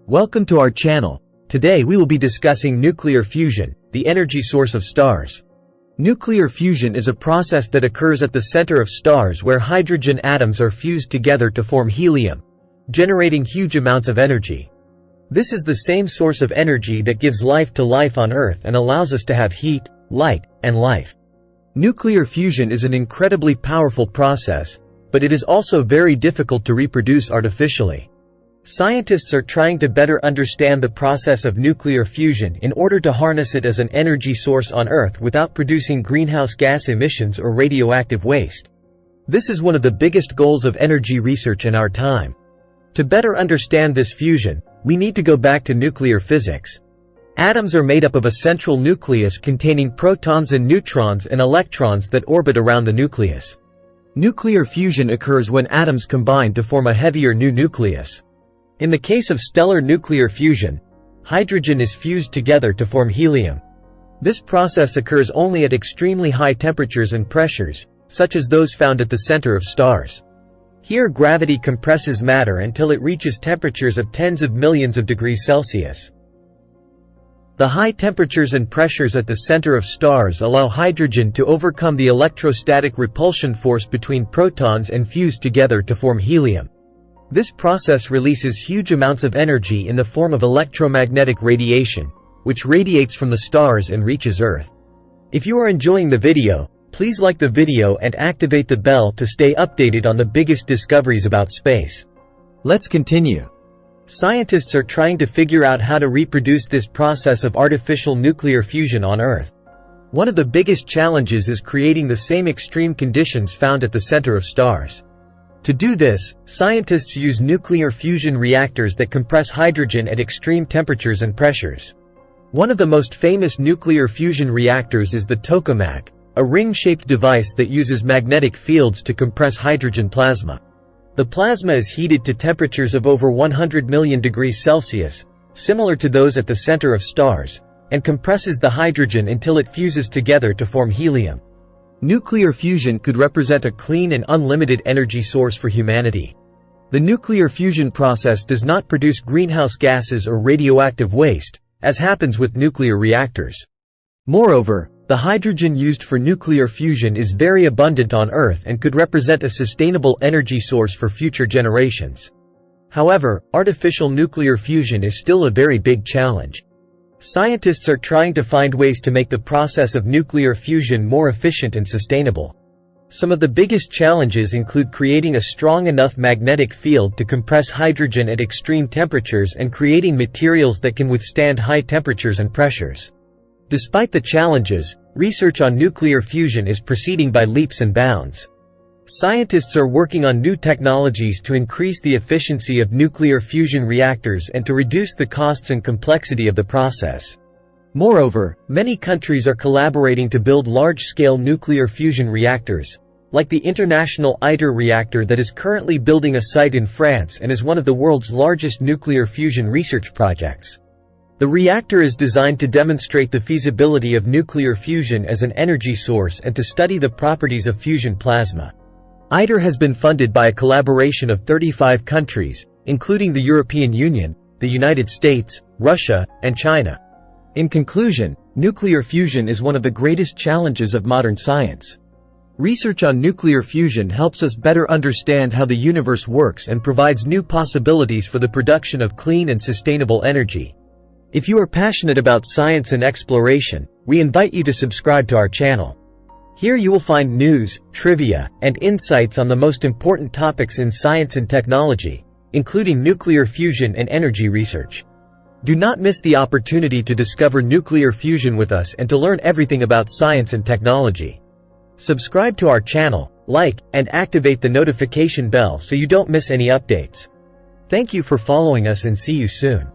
Welcome to our channel. Today we will be discussing nuclear fusion, the energy source of stars. Nuclear fusion is a process that occurs at the center of stars where hydrogen atoms are fused together to form helium, generating huge amounts of energy. This is the same source of energy that gives life to life on Earth and allows us to have heat, light, and life. Nuclear fusion is an incredibly powerful process, but it is also very difficult to reproduce artificially. Scientists are trying to better understand the process of nuclear fusion in order to harness it as an energy source on Earth without producing greenhouse gas emissions or radioactive waste. This is one of the biggest goals of energy research in our time. To better understand this fusion, we need to go back to nuclear physics. Atoms are made up of a central nucleus containing protons and neutrons and electrons that orbit around the nucleus. Nuclear fusion occurs when atoms combine to form a heavier new nucleus. In the case of stellar nuclear fusion, hydrogen is fused together to form helium. This process occurs only at extremely high temperatures and pressures, such as those found at the center of stars. Here gravity compresses matter until it reaches temperatures of tens of millions of degrees Celsius. The high temperatures and pressures at the center of stars allow hydrogen to overcome the electrostatic repulsion force between protons and fuse together to form helium. This process releases huge amounts of energy in the form of electromagnetic radiation, which radiates from the stars and reaches Earth. If you are enjoying the video, please like the video and activate the bell to stay updated on the biggest discoveries about space. Let's continue. Scientists are trying to figure out how to reproduce this process of artificial nuclear fusion on Earth. One of the biggest challenges is creating the same extreme conditions found at the center of stars. To do this, scientists use nuclear fusion reactors that compress hydrogen at extreme temperatures and pressures. One of the most famous nuclear fusion reactors is the tokamak, a ring-shaped device that uses magnetic fields to compress hydrogen plasma. The plasma is heated to temperatures of over 100 million degrees Celsius, similar to those at the center of stars, and compresses the hydrogen until it fuses together to form helium. Nuclear fusion could represent a clean and unlimited energy source for humanity. The nuclear fusion process does not produce greenhouse gases or radioactive waste, as happens with nuclear reactors. Moreover, the hydrogen used for nuclear fusion is very abundant on Earth and could represent a sustainable energy source for future generations. However, artificial nuclear fusion is still a very big challenge. Scientists are trying to find ways to make the process of nuclear fusion more efficient and sustainable. Some of the biggest challenges include creating a strong enough magnetic field to compress hydrogen at extreme temperatures and creating materials that can withstand high temperatures and pressures. Despite the challenges, research on nuclear fusion is proceeding by leaps and bounds. Scientists are working on new technologies to increase the efficiency of nuclear fusion reactors and to reduce the costs and complexity of the process. Moreover, many countries are collaborating to build large-scale nuclear fusion reactors, like the International ITER reactor that is currently building a site in France and is one of the world's largest nuclear fusion research projects. The reactor is designed to demonstrate the feasibility of nuclear fusion as an energy source and to study the properties of fusion plasma. ITER has been funded by a collaboration of 35 countries, including the European Union, the United States, Russia, and China. In conclusion, nuclear fusion is one of the greatest challenges of modern science. Research on nuclear fusion helps us better understand how the universe works and provides new possibilities for the production of clean and sustainable energy. If you are passionate about science and exploration, we invite you to subscribe to our channel. Here you will find news, trivia, and insights on the most important topics in science and technology, including nuclear fusion and energy research. Do not miss the opportunity to discover nuclear fusion with us and to learn everything about science and technology. Subscribe to our channel, like, and activate the notification bell so you don't miss any updates. Thank you for following us and see you soon.